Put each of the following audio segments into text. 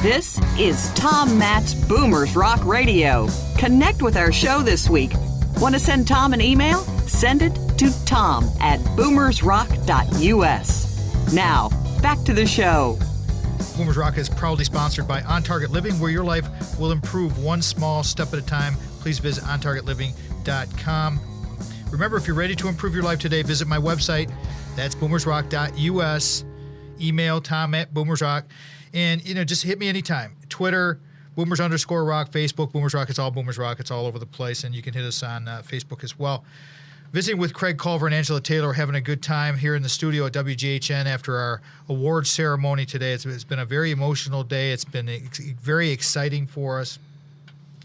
This is Tom Matt's Boomers Rock Radio. Connect with our show this week. Want to send Tom an email? Send it to tom@boomersrock.us. Now, back to the show. Boomers Rock is proudly sponsored by On Target Living, where your life will improve one small step at a time. Please visit ontargetliving.com. Remember, if you're ready to improve your life today, visit my website. That's boomersrock.us. Email tom@boomersrock. And, just hit me anytime. Twitter, boomers_rock, Facebook, Boomers Rock. It's all Boomers Rock. It's all over the place. And you can hit us on Facebook as well. Visiting with Craig Culver and Angela Taylor, having a good time here in the studio at WGHN after our award ceremony today. It's been a very emotional day. It's been very exciting for us.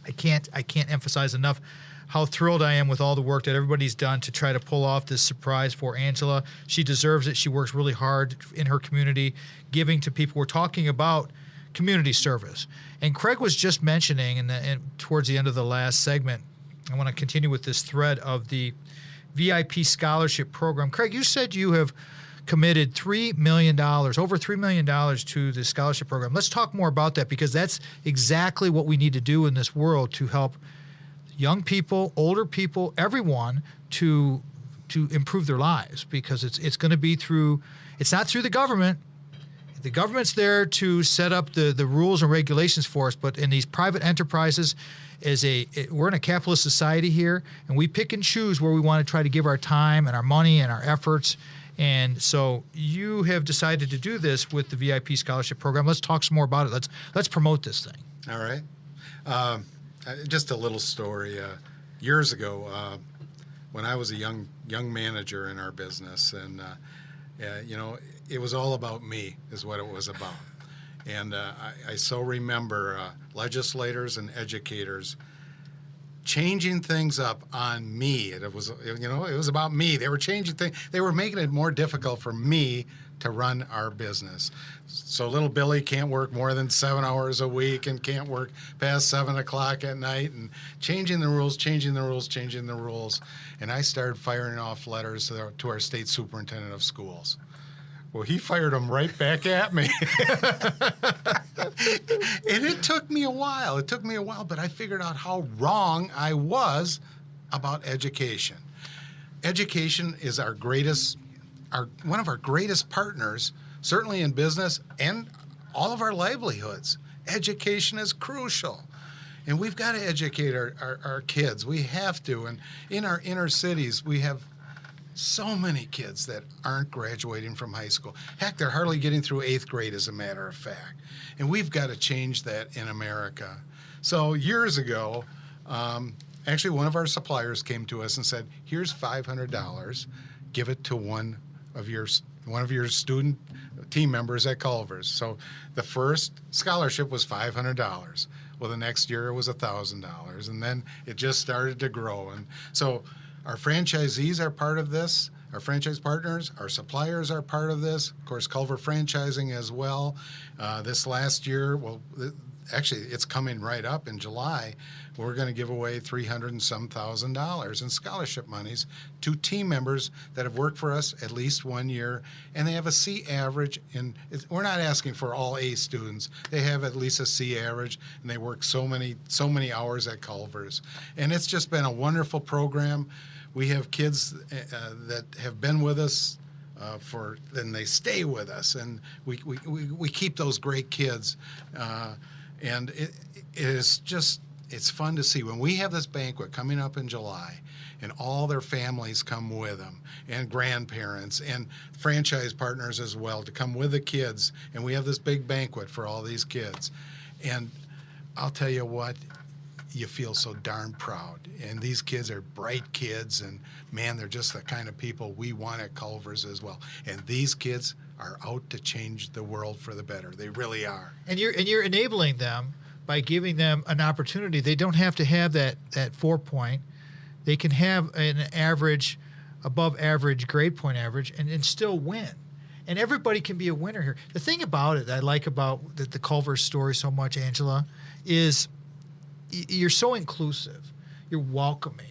I can't emphasize enough how thrilled I am with all the work that everybody's done to try to pull off this surprise for Angela. She deserves it. She works really hard in her community, giving to people. We're talking about community service. And Craig was just mentioning, and towards the end of the last segment, I want to continue with this thread of the VIP scholarship program. Craig, you said you have committed $3 million, over $3 million to the scholarship program. Let's talk more about that, because that's exactly what we need to do in this world to help young people, older people, everyone to improve their lives, because it's going to be it's not through the government. The government's there to set up the rules and regulations for us, but in these private enterprises, we're in a capitalist society here, and we pick and choose where we want to try to give our time and our money and our efforts. And so you have decided to do this with the VIP scholarship program. Let's talk some more about it. Let's promote this thing. All right. Just a little story. Years ago, when I was a young manager in our business, and it was all about me, is what it was about. And I so remember legislators and educators changing things up on me. It was about me. They were changing things. They were making it more difficult for me to run our business. So little Billy can't work more than 7 hours a week and can't work past 7 o'clock at night, and changing the rules. And I started firing off letters to our state superintendent of schools. Well, he fired them right back at me. And it took me a while. But I figured out how wrong I was about education. Education is one of our greatest partners, certainly in business and all of our livelihoods. Education is crucial. And we've got to educate our kids. We have to. And in our inner cities, we have so many kids that aren't graduating from high school. Heck, they're hardly getting through 8th grade, as a matter of fact. And we've got to change that in America. So years ago, actually one of our suppliers came to us and said, here's $500. Give it to one of your student team members at Culvers. So the first scholarship was $500. Well, the next year it was $1,000, and then it just started to grow. And so our franchisees are part of this. Our franchise partners, our suppliers are part of this. Of course, Culver Franchising as well. This last year, actually, it's coming right up in July. We're going to give away $300,000 and some in scholarship monies to team members that have worked for us at least 1 year, and they have a C average. We're not asking for all A students. They have at least a C average, and they work so many hours at Culvers. And it's just been a wonderful program. We have kids that have been with us and they stay with us, and we keep those great kids. And it is just, it's fun to see. When we have this banquet coming up in July, and all their families come with them, and grandparents, and franchise partners as well, to come with the kids, and we have this big banquet for all these kids. And I'll tell you what, you feel so darn proud. And these kids are bright kids, and man, they're just the kind of people we want at Culvers as well. And these kids are out to change the world for the better. They really are. And you're enabling them by giving them an opportunity. They don't have to have that 4-point. They can have an average, above average, grade point average, and still win. And everybody can be a winner here. The thing about it that I like about the Culver's story so much, Angela, is you're so inclusive. You're welcoming.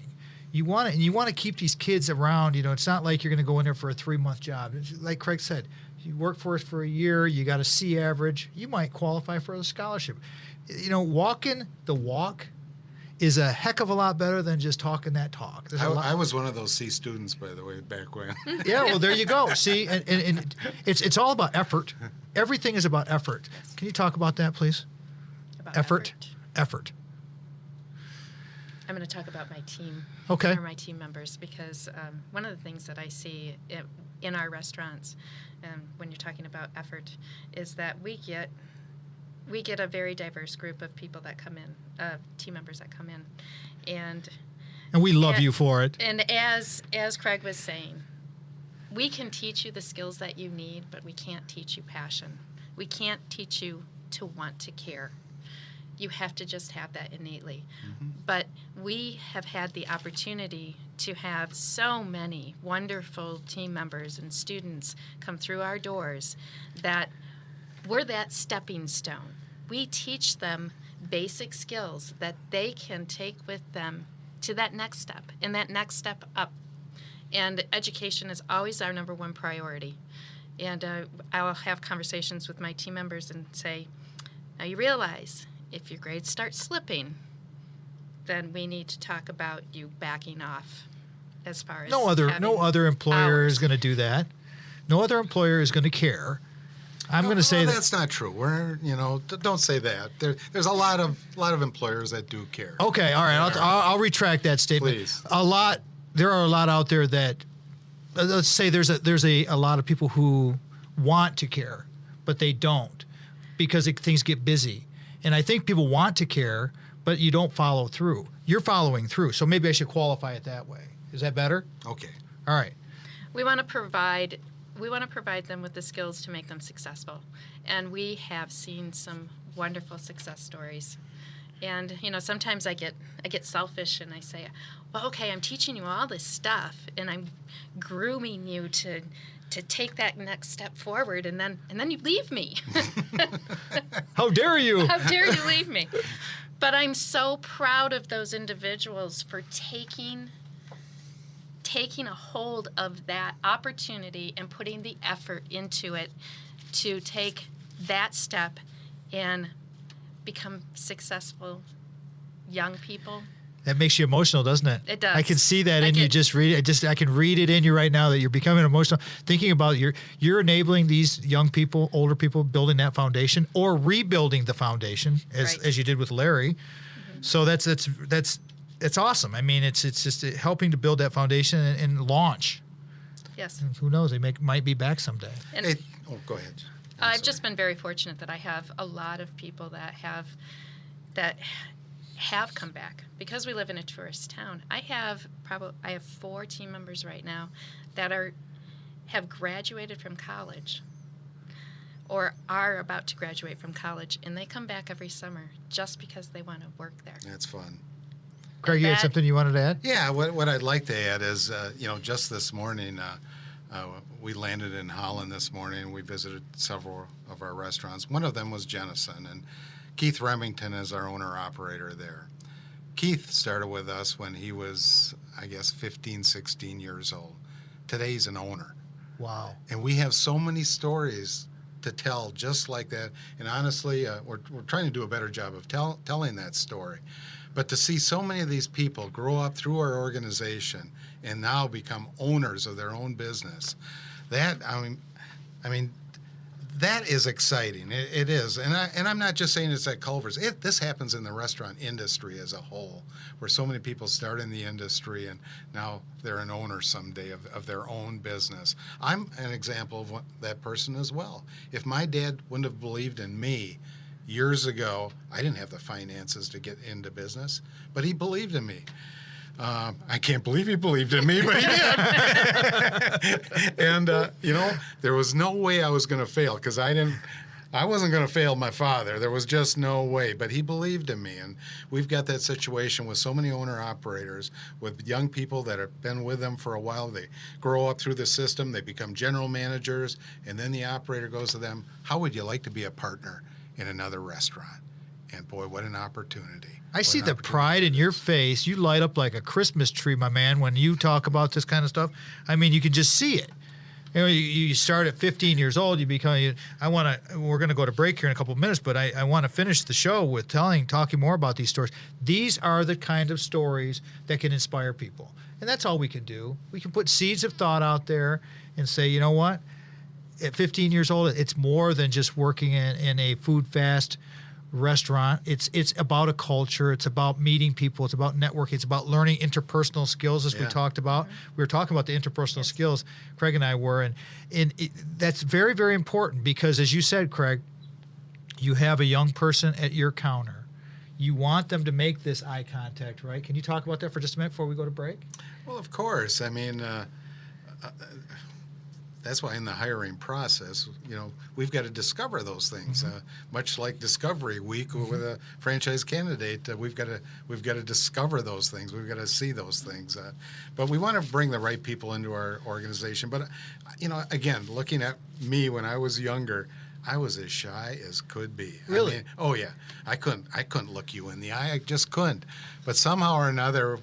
You want to keep these kids around. It's not like you're going to go in there for a 3-month job. Like Craig said, you work for us for a year, you got a C average, you might qualify for a scholarship. Walking the walk is a heck of a lot better than just talking that talk. I was one of those C students, by the way, back when. Yeah, well, there you go. See, and it's all about effort. Everything is about effort. Can you talk about that, please? About Effort. I'm going to talk about my team. Okay. Or my team members, because one of the things that I see in our restaurants, when you're talking about effort, is that we get a very diverse group of people that come in, team members that come in, and we love you for it. And as Craig was saying, we can teach you the skills that you need, but we can't teach you passion. We can't teach you to want to care. You have to just have that innately. Mm-hmm. But we have had the opportunity to have so many wonderful team members and students come through our doors that we're that stepping stone. We teach them basic skills that they can take with them to that next step and that next step up. And education is always our number one priority. And I'll have conversations with my team members and say, now you realize if your grades start slipping, then we need to talk about you backing off as far as no other employer hours. is going to do that. No other employer is going to care. I'm going to say that's not true. Don't say that. There's a lot of employers that do care. Okay, all right. I'll retract that statement. Please. There are a lot out there that, let's say there's a lot of people who want to care, but they don't because things get busy. And I think people want to care, but you don't follow through. You're following through, so maybe I should qualify it that way. Is that better? Okay. All right. We want to provide them with the skills to make them successful. And we have seen some wonderful success stories. And, sometimes I get selfish and I say, well, okay, I'm teaching you all this stuff and I'm grooming you to take that next step forward, and then you leave me. How dare you? How dare you leave me? But I'm so proud of those individuals for taking a hold of that opportunity and putting the effort into it to take that step and become successful young people. That makes you emotional, doesn't it? It does. I can see that in you. Just read it. I can read it in you right now that you're becoming emotional. Thinking about you're enabling these young people, older people, building that foundation or rebuilding the foundation as you did with Larry. Mm-hmm. So that's awesome. I mean, it's just helping to build that foundation and launch. Yes. And who knows? They might be back someday. And go ahead. I've just been very fortunate that I have a lot of people that have come back because we live in a tourist town. I have 4 team members right now that have graduated from college or are about to graduate from college, and they come back every summer just because they want to work there. That's fun. Craig, you had something you wanted to add? Yeah, what I'd like to add is, just this morning, we landed in Holland this morning. We visited several of our restaurants. One of them was Jennison, and Keith Remington is our owner-operator there. Keith started with us when he was, 15, 16 years old. Today he's an owner. Wow. And we have so many stories to tell just like that. And honestly, we're trying to do a better job of telling that story. But to see so many of these people grow up through our organization and now become owners of their own business, that is exciting. It is, and I'm not just saying it's at Culvers. This happens in the restaurant industry as a whole, where so many people start in the industry and now they're an owner someday of their own business. I'm an example of that person as well. If my dad wouldn't have believed in me years ago, I didn't have the finances to get into business, but he believed in me. I can't believe he believed in me, but he did. And, there was no way I was going to fail because I wasn't going to fail my father. There was just no way, but he believed in me. And we've got that situation with so many owner-operators, with young people that have been with them for a while. They grow up through the system, they become general managers, and then the operator goes to them, how would you like to be a partner in another restaurant? And boy, what an opportunity. I see the pride in your face. You light up like a Christmas tree, my man, when you talk about this kind of stuff. I mean, you can just see it. You start at 15 years old. You become. We're going to go to break here in a couple of minutes, but I want to finish the show with talking more about these stories. These are the kind of stories that can inspire people, and that's all we can do. We can put seeds of thought out there and say, you know what? At 15 years old, it's more than just working in a food fast restaurant. It's about a culture. It's about meeting people. It's about networking. It's about learning interpersonal skills, as we talked about. We were talking about the interpersonal skills, Craig and I were, and that's very, very important because, as you said, Craig, you have a young person at your counter. You want them to make this eye contact, right? Can you talk about that for just a minute before we go to break? Well, of course. I mean, that's why in the hiring process, we've got to discover those things. Much like Discovery Week with a franchise candidate, we've got to discover those things. We've got to see those things. But we want to bring the right people into our organization. But again, looking at me when I was younger, I was as shy as could be. Really? I mean, oh yeah. I couldn't look you in the eye. I just couldn't. But somehow or another,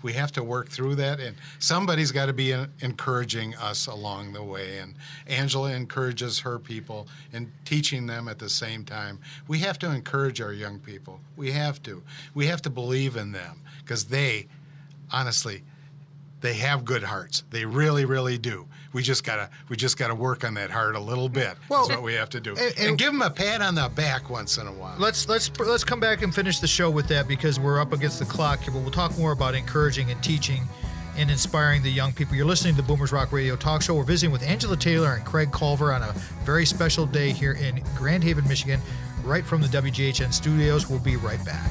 we have to work through that, and somebody's got to be encouraging us along the way. And Angela encourages her people and teaching them at the same time. We have to encourage our young people. We have to believe in them because honestly, they have good hearts. They really, really do. We just gotta work on that heart a little bit. That's what we have to do, and give them a pat on the back once in a while. Let's come back and finish the show with that because we're up against the clock here. But we'll talk more about encouraging and teaching and inspiring the young people. You're listening to the Boomers Rock Radio Talk Show. We're visiting with Angela Taylor and Craig Culver on a very special day here in Grand Haven, Michigan, right from the WGHN studios. We'll be right back.